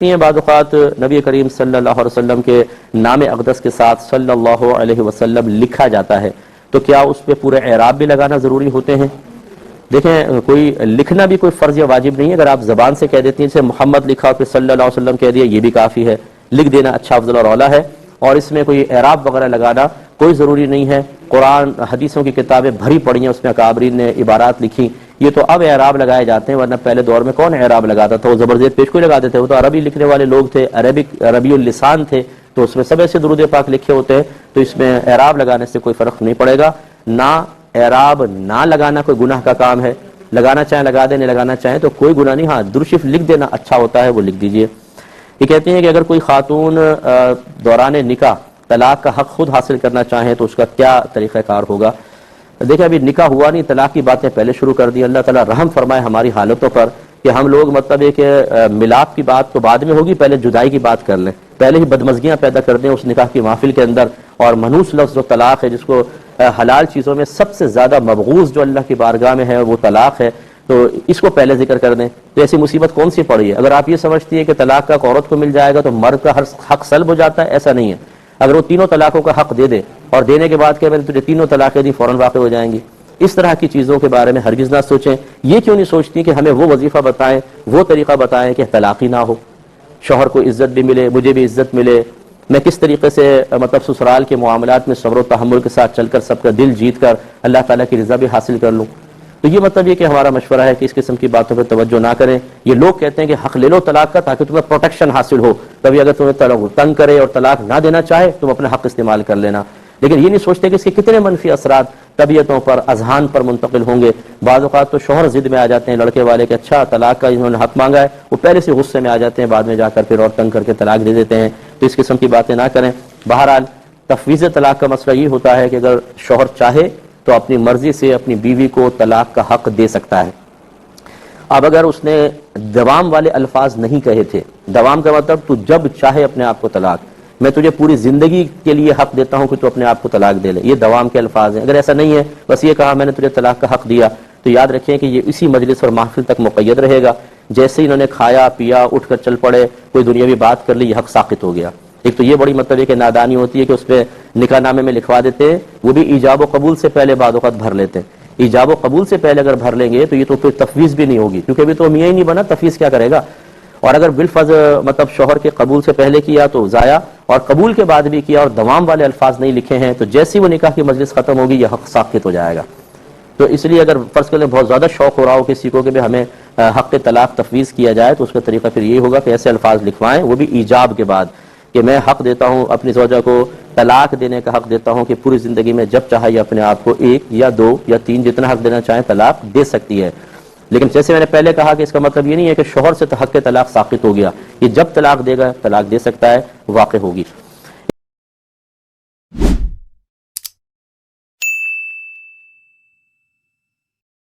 یہ بعض اوقات نبی کریم صلی اللہ علیہ وسلم کے نام اقدس کے ساتھ صلی اللہ علیہ وسلم لکھا جاتا ہے، تو کیا اس پہ پورے اعراب بھی لگانا ضروری ہوتے ہیں؟ دیکھیں، کوئی لکھنا بھی کوئی فرض یا واجب نہیں ہے. اگر آپ زبان سے کہہ دیتی ہیں جیسے محمد لکھا اور پھر صلی اللہ علیہ وسلم کہہ دیا، یہ بھی کافی ہے. لکھ دینا اچھا افضل اور اولیٰ ہے، اور اس میں کوئی اعراب وغیرہ لگانا کوئی ضروری نہیں ہے. قرآن حدیثوں کی کتابیں بھری پڑی ہیں، اس میں اکابرین نے عبارات لکھی. یہ تو اب اعراب لگائے جاتے ہیں، ورنہ پہلے دور میں کون اعراب لگاتا تھا؟ وہ زبردست پیش کوئی لگاتے تھے. وہ تو عربی لکھنے والے لوگ تھے، عربی اللسان تھے، تو اس میں سب ایسے درود پاک لکھے ہوتے ہیں. تو اس میں اعراب لگانے سے کوئی فرق نہیں پڑے گا. نہ اعراب نہ لگانا کوئی گناہ کا کام ہے. لگانا چاہیں لگا دیں، نہیں لگانا چاہیں تو کوئی گناہ نہیں. ہاں، درود شریف لکھ دینا اچھا ہوتا ہے، وہ لکھ دیجئے. یہ کہتے ہیں کہ اگر کوئی خاتون دوران نکاح طلاق کا حق خود حاصل کرنا چاہیں تو اس کا کیا طریقہ کار ہوگا؟ دیکھیں، ابھی نکاح ہوا نہیں، طلاق کی باتیں پہلے شروع کر دی. اللہ تعالیٰ رحم فرمائے ہماری حالتوں پر کہ ہم لوگ مطلب ہے کہ ملاپ کی بات تو بعد میں ہوگی، پہلے جدائی کی بات کر لیں، پہلے ہی بدمزگیاں پیدا کر دیں اس نکاح کی محفل کے اندر. اور منحوس لفظ جو طلاق ہے، جس کو حلال چیزوں میں سب سے زیادہ مبغوض جو اللہ کی بارگاہ میں ہے وہ طلاق ہے، تو اس کو پہلے ذکر کر دیں. تو ایسی مصیبت کون سی پڑی ہے؟ اگر آپ یہ سمجھتی ہے کہ طلاق کا عورت کو مل جائے گا تو مرد کا ہر حق سلب ہو جاتا ہے، ایسا نہیں ہے. اگر وہ تینوں طلاقوں کا حق دے دے اور دینے کے بعد کہ میں نے تجھے تینوں طلاقیں دی، فوراً واقع ہو جائیں گی. اس طرح کی چیزوں کے بارے میں ہرگز نہ سوچیں. یہ کیوں نہیں سوچتی کہ ہمیں وہ وظیفہ بتائیں، وہ طریقہ بتائیں کہ طلاق ہی نہ ہو، شوہر کو عزت بھی ملے، مجھے بھی عزت ملے، میں کس طریقے سے مطلب سسرال کے معاملات میں صبر و تحمل کے ساتھ چل کر سب کا دل جیت کر اللہ تعالیٰ کی رضا بھی حاصل کر لوں. تو یہ مطلب یہ کہ ہمارا مشورہ ہے کہ اس قسم کی باتوں پہ توجہ نہ کریں. یہ لوگ کہتے ہیں کہ حق لے لو طلاق کا تاکہ تمہیں پروٹیکشن حاصل ہو، کبھی اگر تمہیں تنگ کرے اور طلاق نہ دینا چاہے تم اپنا حق استعمال کر لینا. لیکن یہ نہیں سوچتے کہ اس کے کتنے منفی اثرات طبیعتوں پر، اذہان پر منتقل ہوں گے. بعض اوقات تو شوہر ضد میں آ جاتے ہیں لڑکے والے کہ اچھا طلاق کا انہوں نے حق مانگا ہے، وہ پہلے سے غصے میں آ جاتے ہیں، بعد میں جا کر پھر اور تنگ کر کے طلاق دے دیتے ہیں. تو اس قسم کی باتیں نہ کریں. بہرحال تفویض طلاق کا مسئلہ یہ ہوتا ہے کہ اگر شوہر چاہے تو اپنی مرضی سے اپنی بیوی کو طلاق کا حق دے سکتا ہے. اب اگر اس نے دوام والے الفاظ نہیں کہے تھے، دوام کا مطلب تو جب چاہے اپنے آپ کو طلاق، میں تجھے پوری زندگی کے لیے حق دیتا ہوں کہ تو اپنے آپ کو طلاق دے لے، یہ دوام کے الفاظ ہیں. اگر ایسا نہیں ہے، بس یہ کہا میں نے تجھے طلاق کا حق دیا، تو یاد رکھیں کہ یہ اسی مجلس اور محفل تک مقید رہے گا. جیسے ہی انہوں نے کھایا پیا اٹھ کر چل پڑے، کوئی دنیاوی بات کر لی، یہ حق ساقط ہو گیا. ایک تو یہ بڑی مطلب ہے کہ نادانی ہوتی ہے کہ اس پہ نکاح نامے میں لکھوا دیتے ہیں، وہ بھی ایجاب و قبول سے پہلے بعض اوقات بھر لیتے ہیں. ایجاب و قبول سے پہلے اگر بھر لیں گے تو یہ تو پھر تفویض بھی نہیں ہوگی، کیونکہ ابھی تو میاں ہی نہیں بنا، تفویض کیا کرے گا. اور اگر بالفرض مطلب شوہر کے قبول سے پہلے کیا تو ضائع، اور قبول کے بعد بھی کیا اور دوام والے الفاظ نہیں لکھے ہیں تو جیسی وہ نکاح کی مجلس ختم ہوگی یہ حق ساقط ہو جائے گا. تو اس لیے اگر فرض کریں بہت زیادہ شوق ہو رہا ہو کسی کو کہ ہمیں حق طلاق تفویض کیا جائے، تو اس کا طریقہ پھر یہ ہوگا کہ ایسے الفاظ لکھوائیں، وہ بھی ایجاب کے بعد، کہ میں حق دیتا ہوں اپنی زوجہ کو طلاق دینے کا حق دیتا ہوں کہ پوری زندگی میں جب چاہے یہ اپنے آپ کو 1 یا 2 یا 3 جتنا حق دینا چاہیں طلاق دے سکتی ہے. لیکن جیسے میں نے پہلے کہا کہ اس کا مطلب یہ نہیں ہے کہ شوہر سے حق طلاق ساقط ہو گیا، یہ جب طلاق دے گا طلاق دے سکتا ہے، واقع ہوگی.